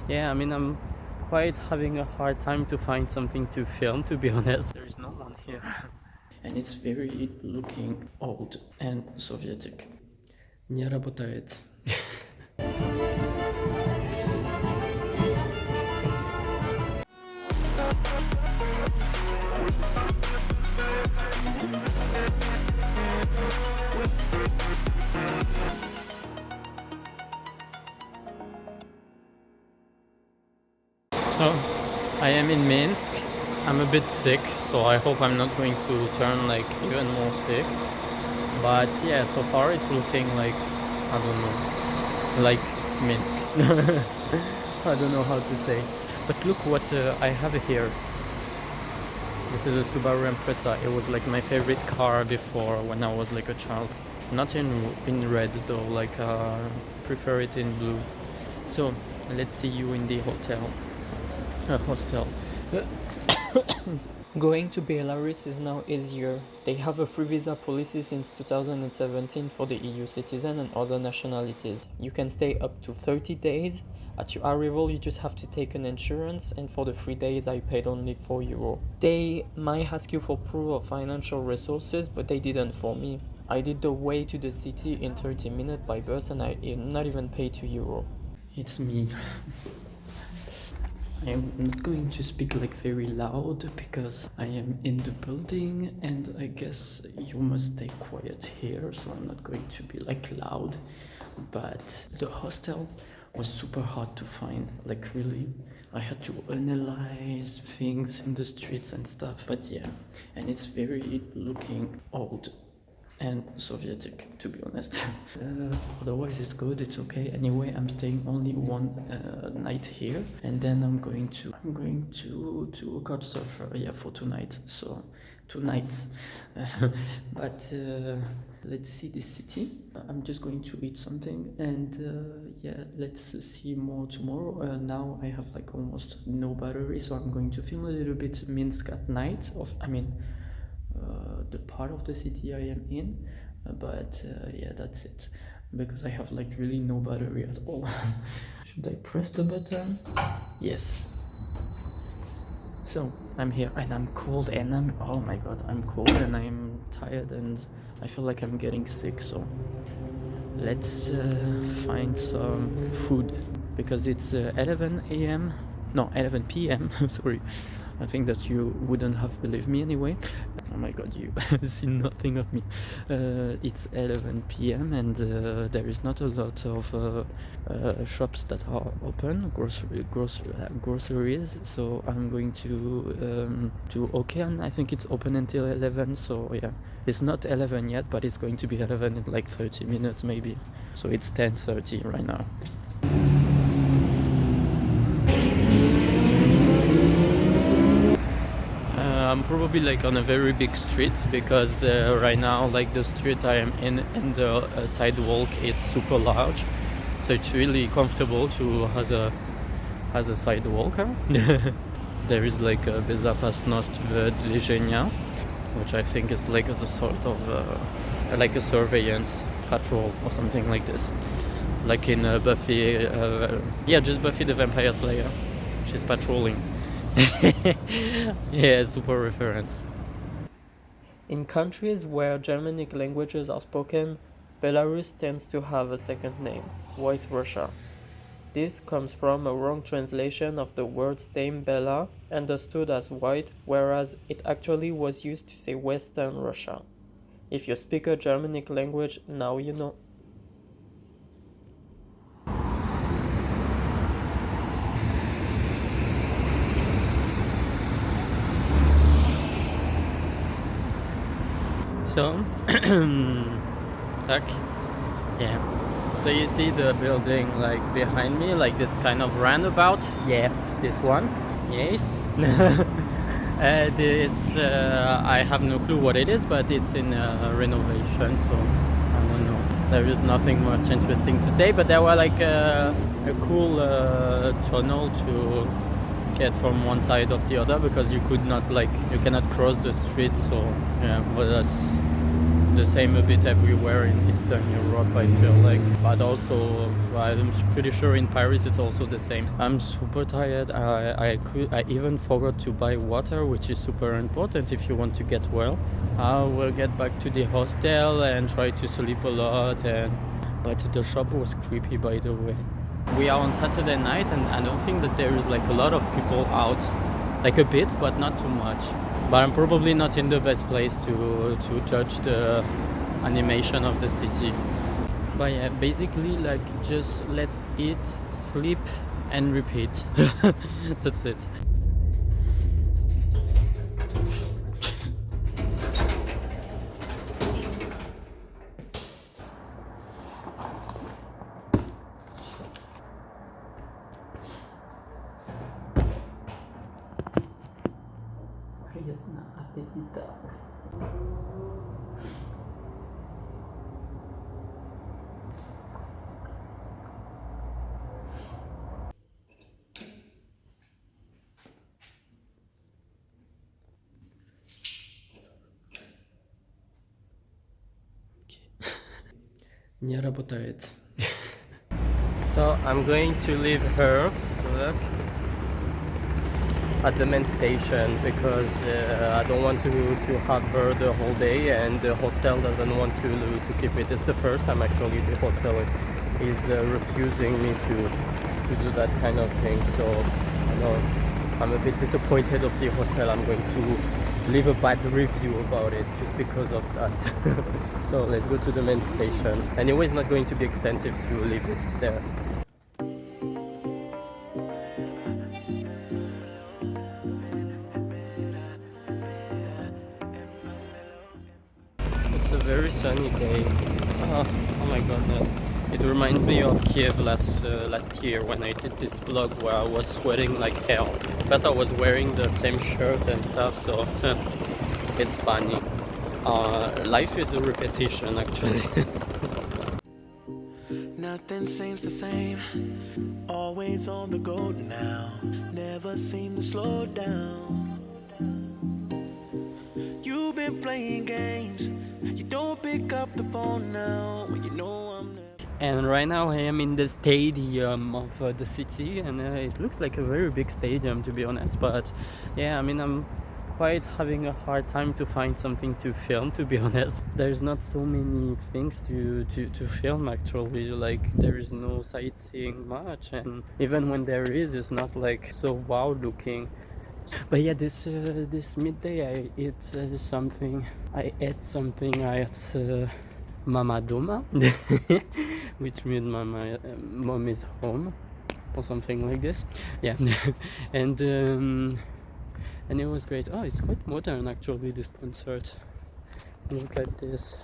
Yeah, I mean, I'm quite having a hard time to find something to film, to be honest. There is no one here. And it's very looking old and Sovietic. Не работает. So, I am in Minsk. I'm a bit sick, so I hope I'm not going to turn like even more sick. But yeah, so far it's looking like, I don't know, like Minsk. I don't know how to say. But look what I have here. This is a Subaru Impreza. It was like my favorite car before when I was like a child. Not in red though, like prefer it in blue. So let's see you in the hostel. Going to Belarus is now easier. They have a free visa policy since 2017 for the EU citizen and other nationalities. You can stay up to 30 days. At your arrival, you just have to take an insurance, and for the 3 days, I paid only €4. They might ask you for proof of financial resources, but they didn't for me. I did the way to the city in 30 minutes by bus, and I not even paid €2. It's me. I'm not going to speak like very loud because I am in the building and I guess you must stay quiet here, so I'm not going to be like loud. But the hostel was super hard to find, like really. I had to analyze things in the streets and stuff, but yeah, and it's very looking old and Sovietic, to be honest. Otherwise it's good, it's okay. Anyway, I'm staying only one night here, and then I'm going to a couch surfer, yeah, for 2 nights. So 2 nights. But let's see the city. I'm just going to eat something, and yeah, let's see more tomorrow. Now I have like almost no battery, so I'm going to film a little bit Minsk at night. The part of the city I am in, but yeah, that's it, because I have like really no battery at all. Should I press the button? Yes. So I'm here and I'm cold and oh my god, I'm cold and I'm tired and I feel like I'm getting sick, so let's find some food, because it's 11 a.m. No, 11 p.m. Sorry. I think that you wouldn't have believed me anyway. Oh my god, you see nothing of me. It's 11 p.m. and there is not a lot of shops that are open, groceries. So I'm going to Okean. I think it's open until 11. So yeah, it's not 11 yet, but it's going to be 11 in like 30 minutes maybe. So it's 10:30 right now. I'm probably like on a very big street, because right now like the street I am in and the sidewalk, it's super large, so it's really comfortable to has a sidewalk. There is like a Bezopasnost Движения, which I think is like a sort of like a surveillance patrol or something like this, like in Buffy, just Buffy the Vampire Slayer. She's patrolling. Yeah, super reference. In countries where Germanic languages are spoken, Belarus tends to have a second name, White Russia. This comes from a wrong translation of the word stem Bela, understood as white, whereas it actually was used to say Western Russia. If you speak a Germanic language, now you know. So, tak, yeah. So you see the building like behind me, like this kind of roundabout. Yes, this one. Yes. This I have no clue what it is, but it's in renovation. So I don't know. There is nothing much interesting to say, but there were like a cool tunnel to get from one side of the other, because you cannot cross the street, so yeah, but the same a bit everywhere in Eastern Europe, I feel like. But also, I'm pretty sure in Paris it's also the same. I'm super tired. I even forgot to buy water, which is super important if you want to get well. I will get back to the hostel and try to sleep a lot. But the shop was creepy, by the way. We are on Saturday night, and I don't think that there is like a lot of people out. Like a bit, but not too much. But I'm probably not in the best place to judge the animation of the city. But yeah, basically like just let's eat, sleep and repeat. That's it. Приятного аппетита. Не работает. So I'm going to leave her, look, at the main station because I don't want to have her the whole day, and the hostel doesn't want to keep it. It's the first time actually the hostel is refusing me to do that kind of thing. So I know I'm a bit disappointed of the hostel. I'm going to leave a bad review about it just because of that. So let's go to the main station. Anyway, it's not going to be expensive to leave it there. It's a very sunny day. Oh my goodness. It reminds me of Kiev last year when I did this vlog where I was sweating like hell. Plus I was wearing the same shirt and stuff, so it's funny. Life is a repetition actually. Nothing seems the same. Always on the go now. Never seem to slow down. You've been playing games. You don't pick up the phone now when you know I'm never. And right now I am in the stadium of the city, and it looks like a very big stadium to be honest. But yeah, I mean I'm quite having a hard time to find something to film, to be honest. There's not so many things to film actually. Like there is no sightseeing much, and even when there is, it's not like so wow looking. But yeah, this midday I ate something. I ate at Mama Doma, which means mom is home or something like this. Yeah, and it was great. Oh, it's quite modern actually, this concert. Look like this.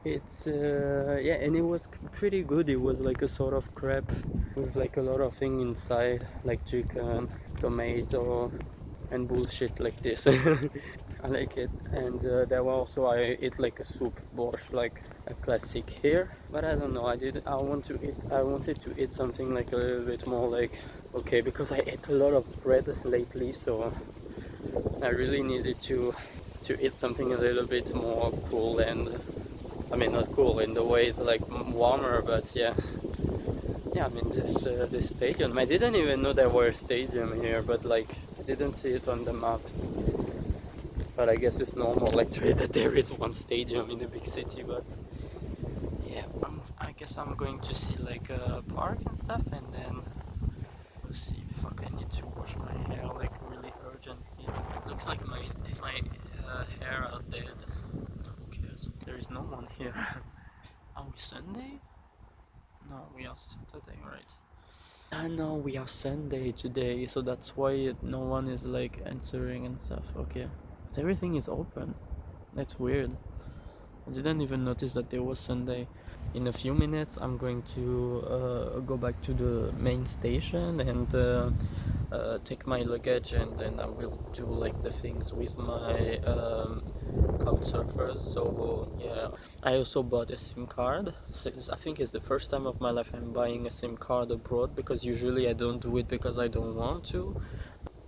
It's yeah, and it was pretty good. It was like a sort of crepe with like a lot of things inside, like chicken, tomato and bullshit like this. I like it. And there were also, I ate like a soup, borscht, like a classic here. But I don't know, I wanted to eat something like a little bit more like okay, because I ate a lot of bread lately, so I really needed to eat something a little bit more cool. And I mean not cool in the way it's like warmer, but yeah, I mean this stadium, I didn't even know there were a stadium here, but like I didn't see it on the map. But I guess it's normal actually that there is one stadium in a big city. But yeah, I guess I'm going to see like a park and stuff, and then we'll see if I need to wash my hair like really urgently. It looks like my hair are dead. Who cares? There is no one here. Are we Sunday? No, we are Saturday, right? No, we are Sunday today, so that's why no one is like answering and stuff. Okay, but everything is open. That's weird. I didn't even notice that there was Sunday. In a few minutes I'm going to go back to the main station and take my luggage, and then I will do like the things with my couch surfers. So yeah, I also bought a SIM card. I think it's the first time of my life I'm buying a SIM card abroad, because usually I don't do it because I don't want to.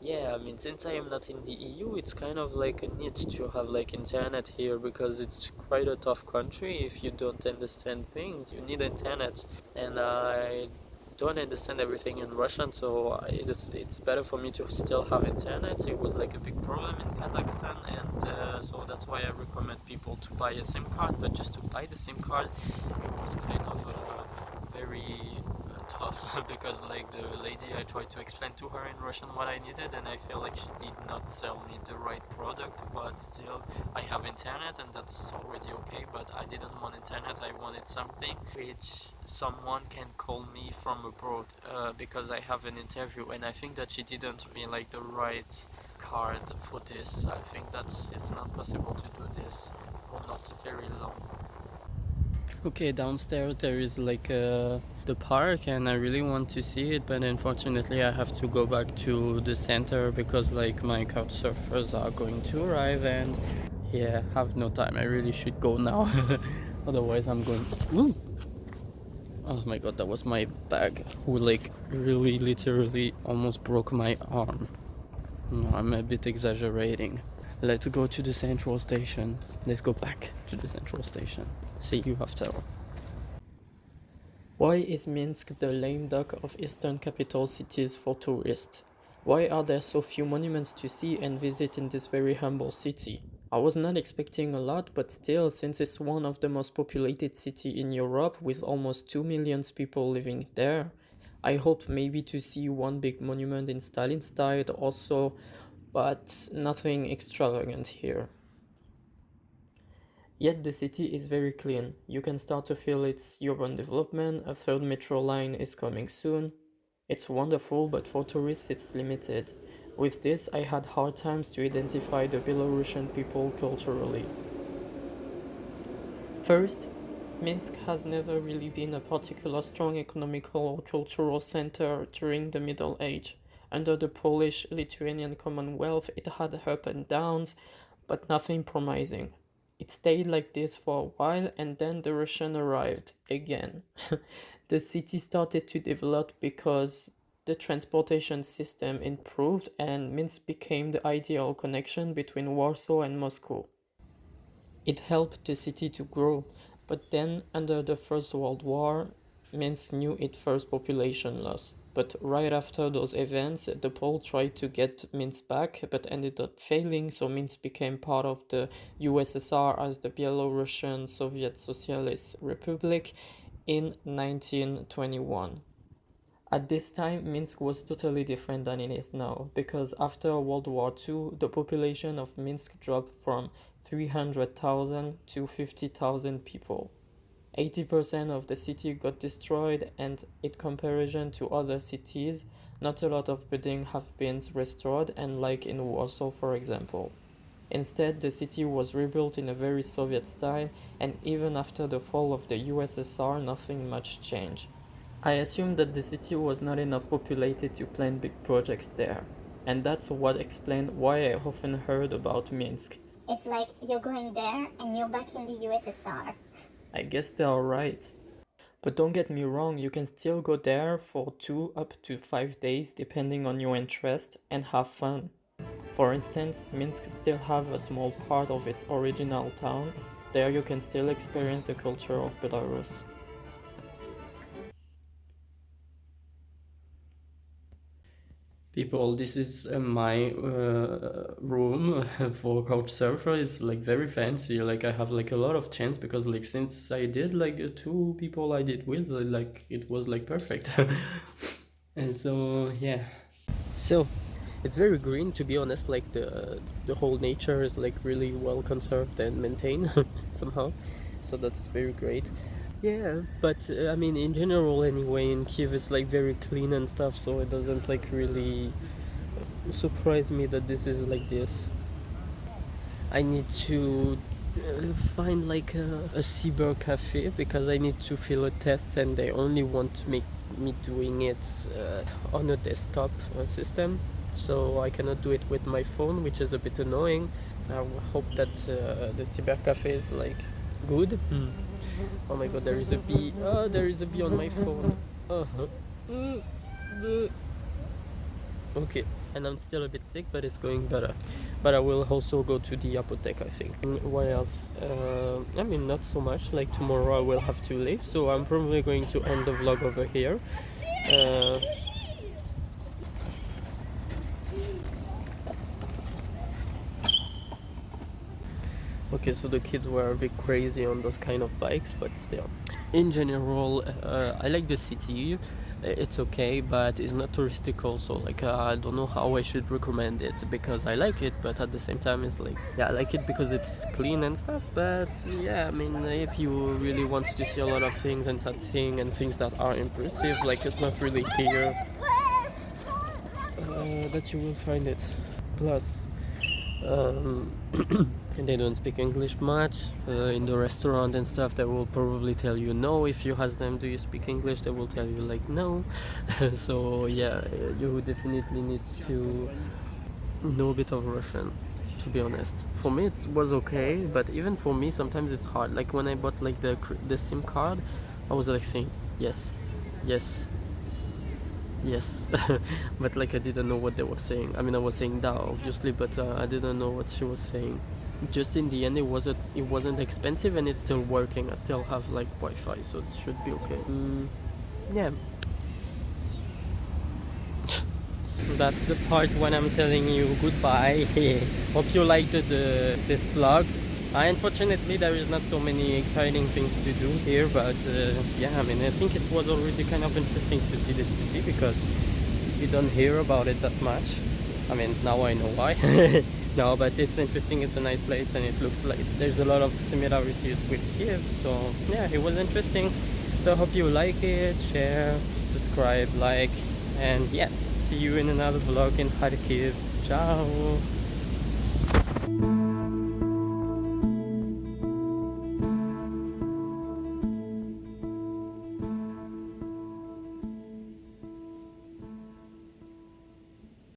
Yeah, I mean, since I am not in the EU, it's kind of like a need to have like internet here because it's quite a tough country. If you don't understand things, you need internet, and I don't understand everything in Russian, so it's better for me to still have internet. It was like a big problem in Kazakhstan, and so that's why I recommend people to buy a SIM card. But just to buy the SIM card, it was kind of very tough because like the lady, I tried to explain to her in Russian what I needed, and I feel like she did not sell me the right product. But still, I have internet, and that's already okay. But I didn't want internet. I wanted something which someone can call me from abroad because I have an interview, and I think that she didn't mean like the right card for this. I think that's it's not possible to do this for not very long. Okay, downstairs there is like the park, and I really want to see it, but unfortunately I have to go back to the center because like my couch surfers are going to arrive, and yeah, have no time. I really should go now. Otherwise I'm going. Ooh! Oh my god, that was my bag who like really literally almost broke my arm. No, I'm a bit exaggerating. Let's go to the central station. Let's go back to the central station. See you after. Why is Minsk the lame duck of eastern capital cities for tourists? Why are there so few monuments to see and visit in this very humble city? I was not expecting a lot, but still, since it's one of the most populated cities in Europe with almost 2 million people living there, I hoped maybe to see one big monument in Stalin style also, but nothing extravagant here. Yet the city is very clean. You can start to feel its urban development. A third metro line is coming soon. It's wonderful, but for tourists it's limited. With this, I had hard times to identify the Belarusian people culturally. First, Minsk has never really been a particular strong economical or cultural center during the Middle Age. Under the Polish-Lithuanian Commonwealth, it had ups and downs, but nothing promising. It stayed like this for a while, and then the Russian arrived again. The city started to develop because the transportation system improved, and Minsk became the ideal connection between Warsaw and Moscow. It helped the city to grow, but then under the First World War, Minsk knew its first population loss. But right after those events, the Poles tried to get Minsk back, but ended up failing, so Minsk became part of the USSR as the Belarusian Soviet Socialist Republic in 1921. At this time, Minsk was totally different than it is now, because after World War II, the population of Minsk dropped from 300,000 to 50,000 people. 80% of the city got destroyed, and in comparison to other cities, not a lot of buildings have been restored, and like in Warsaw for example. Instead, the city was rebuilt in a very Soviet style, and even after the fall of the USSR, nothing much changed. I assumed that the city was not enough populated to plan big projects there, and that's what explained why I often heard about Minsk. It's like you're going there and you're back in the USSR. I guess they are right. But don't get me wrong, you can still go there for 2 up to 5 days depending on your interest and have fun. For instance, Minsk still have a small part of its original town. There you can still experience the culture of Belarus. People, this is my room for Couchsurfer. It's like very fancy. Like I have like a lot of chance because like since I did like the 2 people I did with, like it was like perfect. And so yeah. So it's very green, to be honest. Like the whole nature is like really well conserved and maintained somehow. So that's very great. Yeah, but I mean, in general, anyway, in Kiev it's like very clean and stuff, so it doesn't like really surprise me that this is like this. I need to find like a cyber cafe because I need to fill a test, and they only want to make me doing it on a desktop system, so I cannot do it with my phone, which is a bit annoying. I hope that the cyber cafe is like good. Oh my god, there is a bee. Oh, there is a bee on my phone. Okay. and I'm still a bit sick, but it's going better. But I will also go to the apotheke, I think. What else? I mean, not so much. Like tomorrow I will have to leave, so I'm probably going to end the vlog over here. Okay, so the kids were a bit crazy on those kind of bikes, but still. In general, I like the city. It's okay, but it's not touristic also. Like, I don't know how I should recommend it, because I like it, but at the same time it's like, yeah, I like it because it's clean and stuff, but yeah, I mean, if you really want to see a lot of things and sightseeing and things that are impressive, like, it's not really here that you will find it. Plus, they don't speak English much. In the restaurant and stuff, they will probably tell you no. If you ask them, do you speak English, they will tell you like no. So yeah, you definitely need to know a bit of Russian, to be honest. For me it was okay, but even for me sometimes it's hard. Like when I bought like the SIM card, I was like saying yes, yes, yes. But like I didn't know what they were saying. I mean, I was saying da obviously, but I didn't know what she was saying. Just in the end, it wasn't expensive, and it's still working. I still have like Wi-Fi, so it should be okay. Yeah. That's the part when I'm telling you goodbye. Hope you liked this vlog. Unfortunately, there is not so many exciting things to do here, but yeah, I mean, I think it was already kind of interesting to see this city, because you don't hear about it that much. I mean, now I know why. No, but it's interesting. It's a nice place, and it looks like there's a lot of similarities with Kiev. So yeah, it was interesting. So I hope you like it, share, subscribe, like, and yeah, see you in another vlog in Kharkiv. Ciao.